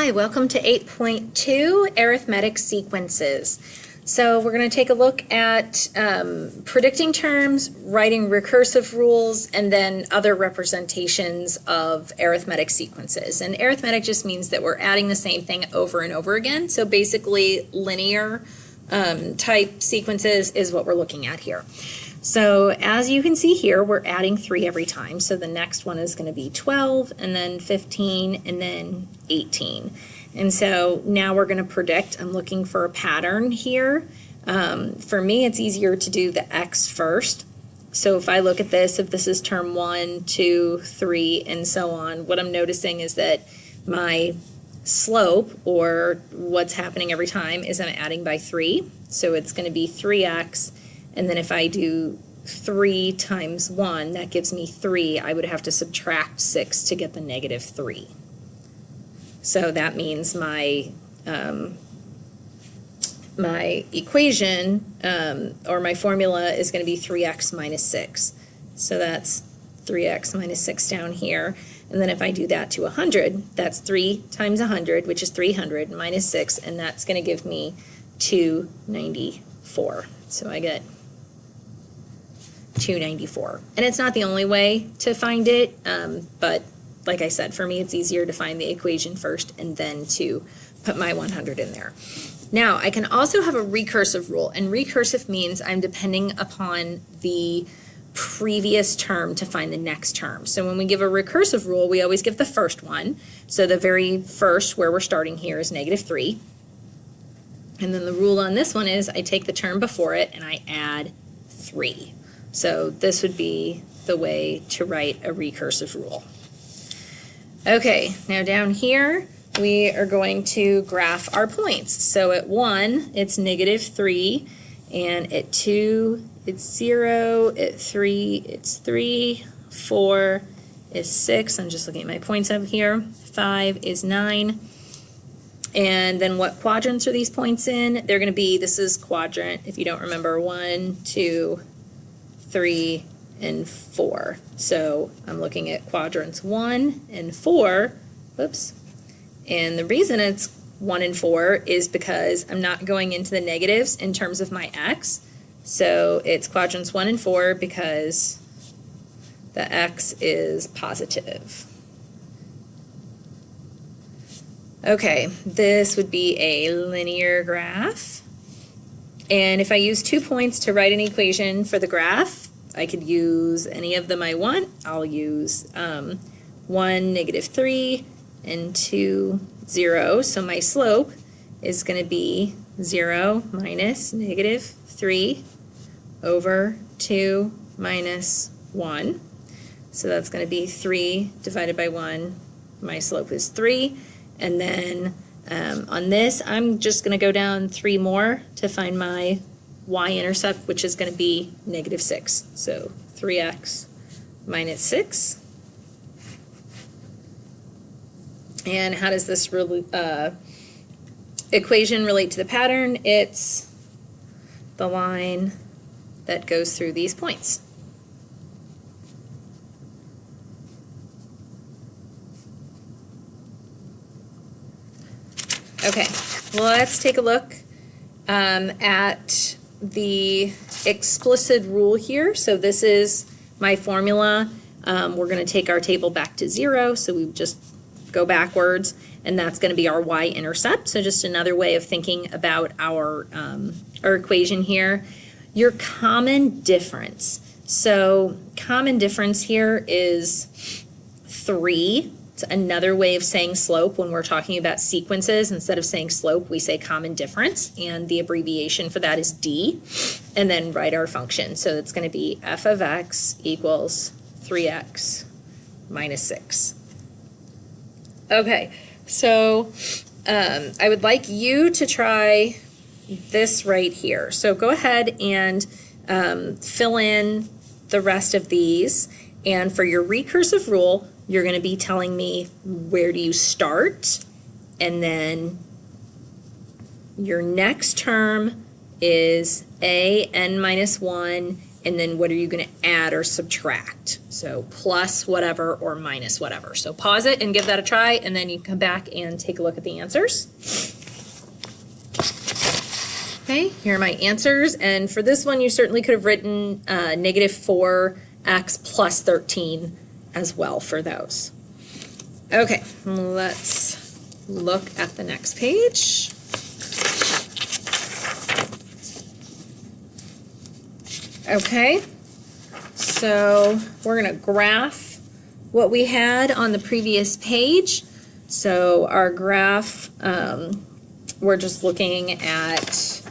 Hi, welcome to 8.2 Arithmetic Sequences. So we're going to take a look at predicting terms, writing recursive rules, and then other representations of arithmetic sequences. And arithmetic just means that we're adding the same thing over and over again. So basically linear type sequences is what we're looking at here. So as you can see here, we're adding 3 every time. So the next one is going to be 12, and then 15, and then 18. And so now we're going to predict. I'm looking for a pattern here. For me, it's easier to do the x first. So if I look at this, if this is term 1, 2, 3, and so on, what I'm noticing is that my slope, or what's happening every time, is I'm adding by 3. So it's going to be 3x. And then if I do 3 times 1, that gives me 3. I would have to subtract 6 to get the negative 3. So that means my my equation, or my formula, is going to be 3x minus 6. So that's 3x minus 6 down here. And then if I do that to 100, that's 3 times 100, which is 300, minus 6, and that's going to give me 294. So I get 294. And it's not the only way to find it, but like I said, for me it's easier to find the equation first and then to put my 100 in there. Now I can also have a recursive rule, and recursive means I'm depending upon the previous term to find the next term. So when we give a recursive rule, we always give the first one. So the very first, where we're starting here, is negative 3. And then the rule on this one is I take the term before it and I add 3. So this would be the way to write a recursive rule. Okay, now down here we are going to graph our points. So at 1 it's negative 3, and at 2 it's 0, at 3 it's 3, 4 is 6, I'm just looking at my points up here, 5 is 9. And then what quadrants are these points in? They're going to be, this is quadrant, if you don't remember, 1, 2, 3, and 4. So I'm looking at quadrants 1 and 4. Whoops. And the reason it's 1 and 4 is because I'm not going into the negatives in terms of my x. So it's quadrants 1 and 4 because the x is positive. Okay, this would be a linear graph. And if I use 2 points to write an equation for the graph, I could use any of them I want. I'll use 1, negative 3, and 2, 0. So my slope is going to be 0 minus negative 3 over 2 minus 1. So that's going to be 3 divided by 1. My slope is 3. And then on this, I'm just going to go down 3 more to find my y-intercept, which is going to be negative 6. So 3x minus 6. And how does this equation relate to the pattern? It's the line that goes through these points. Okay, well, let's take a look at the explicit rule here. So this is my formula. We're going to take our table back to 0, so we just go backwards, and that's going to be our y-intercept. So just another way of thinking about our equation here. Your common difference. So common difference here is 3. It's another way of saying slope when we're talking about sequences. Instead of saying slope, we say common difference, and the abbreviation for that is d, and then write our function. So it's going to be f of x equals 3x minus 6. Okay, so I would like you to try this right here. So go ahead and fill in the rest of these, and for your recursive rule, you're going to be telling me where do you start, and then your next term is a n minus 1, and then what are you going to add or subtract? So plus whatever or minus whatever. So pause it and give that a try, and then you can come back and take a look at the answers. Okay, here are my answers, and for this one you certainly could have written negative 4x plus 13 as well for those. Okay, let's look at the next page. Okay, so we're going to graph what we had on the previous page. So our graph, we're just looking at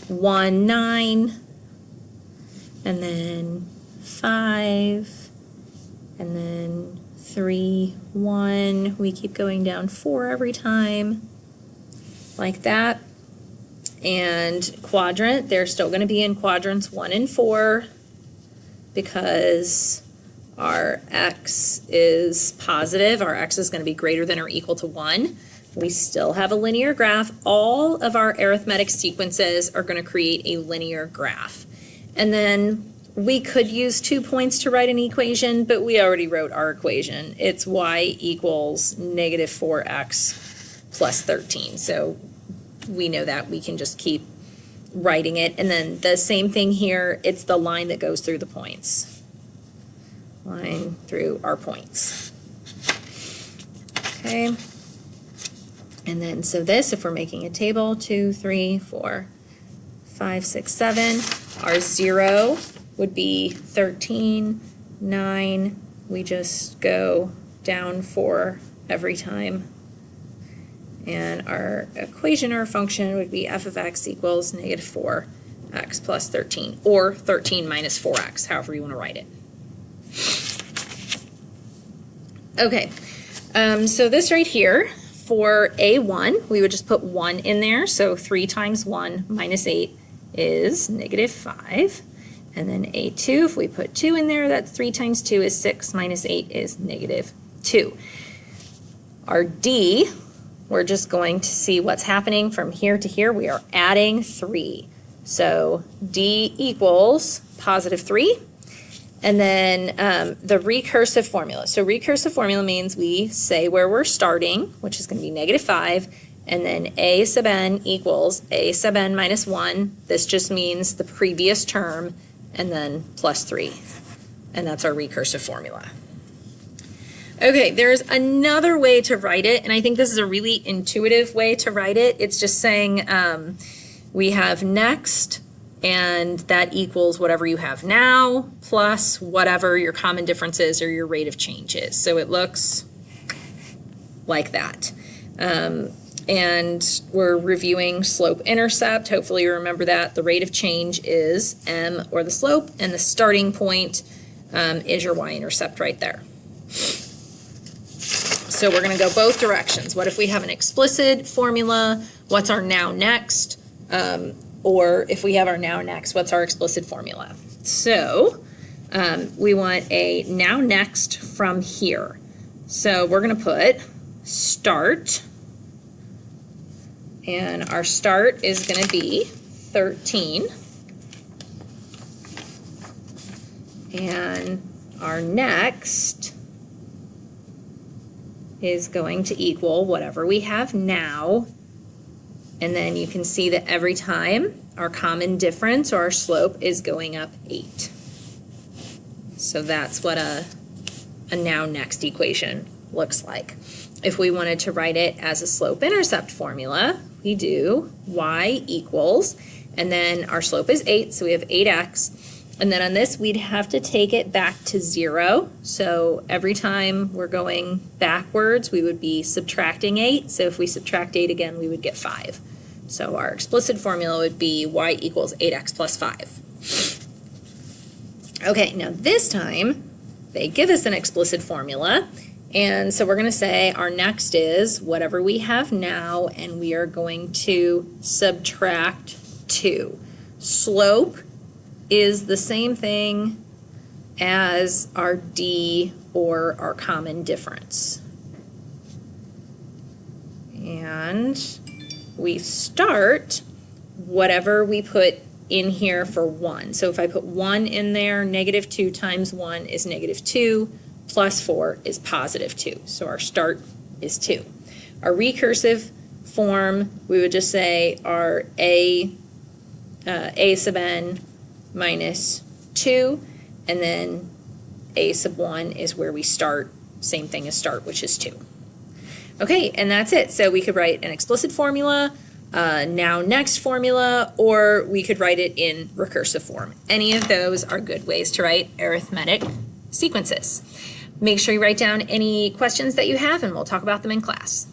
1, 9, and then 5, and then 3, 1. We keep going down 4 every time, like that. And quadrant, they're still going to be in quadrants 1 and 4 because our x is positive. Our x is going to be greater than or equal to 1. We still have a linear graph. All of our arithmetic sequences are going to create a linear graph. And then we could use 2 points to write an equation, but we already wrote our equation. It's y equals negative 4x plus 13. So we know that we can just keep writing it. And then the same thing here, it's the line that goes through the points. Line through our points. Okay. And then so this, if we're making a table, 2, 3, 4, 5, 6, 7, our 0 would be 13, 9. We just go down 4 every time. And our equation or function would be f of x equals negative 4x plus 13, or 13 minus 4x, however you want to write it. Okay, so this right here, for a1, we would just put 1 in there, so 3 times 1 minus 8 is negative 5. And then a2, if we put 2 in there, that's 3 times 2 is 6, minus 8 is negative 2. Our d, we're just going to see what's happening from here to here. We are adding 3. So d equals positive 3. And then the recursive formula. So recursive formula means we say where we're starting, which is going to be negative 5, and then a sub n equals a sub n minus 1. This just means the previous term, and then plus 3. And that's our recursive formula. Okay, there's another way to write it, and I think this is a really intuitive way to write it. It's just saying we have next, and that equals whatever you have now, plus whatever your common difference is or your rate of change is. So it looks like that. And we're reviewing slope-intercept. Hopefully you remember that. The rate of change is m, or the slope, and the starting point is your y-intercept right there. So we're going to go both directions. What if we have an explicit formula? What's our now next? Or if we have our now next, what's our explicit formula? So we want a now next from here. So we're going to put start, and our start is going to be 13, and our next is going to equal whatever we have now, and then you can see that every time our common difference or our slope is going up 8. So that's what a now next equation looks like. If we wanted to write it as a slope-intercept formula, we do y equals, and then our slope is 8, so we have 8x. And then on this, we'd have to take it back to 0. So every time we're going backwards, we would be subtracting 8. So if we subtract 8 again, we would get 5. So our explicit formula would be y equals 8x plus 5. Okay, now this time, they give us an explicit formula. And so we're going to say our next is whatever we have now, and we are going to subtract 2. Slope is the same thing as our d, or our common difference. And we start whatever we put in here for 1. So if I put 1 in there, negative 2 times 1 is negative 2, plus 4 is positive 2. So our start is 2. Our recursive form, we would just say our a sub n minus 2, and then a sub 1 is where we start, same thing as start, which is 2. Okay, and that's it. So we could write an explicit formula, now next formula, or we could write it in recursive form. Any of those are good ways to write arithmetic sequences. Make sure you write down any questions that you have, and we'll talk about them in class.